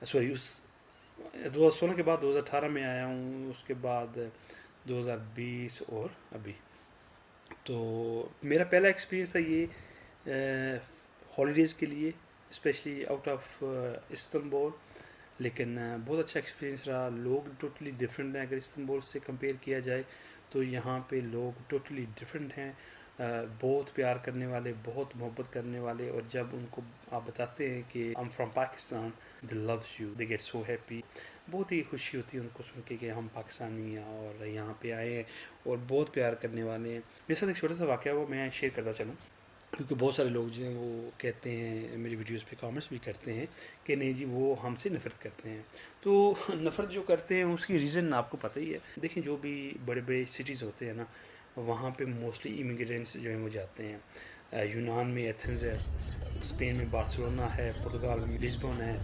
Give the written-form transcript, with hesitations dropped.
Sorry اس 2016 کے بعد 2018 میں آیا ہوں، اس کے بعد 2020 اور ابھی. تو میرا پہلا ایکسپیرینس تھا یہ ہالیڈیز کے لیے، اسپیشلی آؤٹ آف استنبول. لیکن بہت اچھا ایکسپیرینس رہا. لوگ ٹوٹلی ڈفرینٹ ہیں، اگر استنبول سے کمپیئر کیا جائے تو یہاں پہ لوگ ٹوٹلی ڈفرینٹ ہیں. بہت پیار کرنے والے، بہت محبت کرنے والے. اور جب ان کو آپ بتاتے ہیں کہ I'm from Pakistan, they love you, they get so happy. بہت ہی خوشی ہوتی ہے ان کو سن کے کہ ہم پاکستانی ہیں اور یہاں پہ آئے ہیں، اور بہت پیار کرنے والے ہیں. میرے ساتھ ایک چھوٹا سا واقعہ وہ میں شیئر کرتا چلوں، کیونکہ بہت سارے لوگ جو ہیں وہ کہتے ہیں، میری ویڈیوز پہ کامنٹس بھی کرتے ہیں کہ نہیں جی وہ ہم سے نفرت کرتے ہیں. تو نفرت جو کرتے ہیں اس کی ریزن آپ کو پتہ ہی ہے. دیکھیں جو بھی بڑے بڑے سٹیز ہوتے ہیں نا، وہاں پہ موسٹلی امیگرینٹس جو ہیں وہ جاتے ہیں. یونان میں ایتھنز ہے، اسپین میں بارسلونا ہے، پرتگال میں لسبون ہے.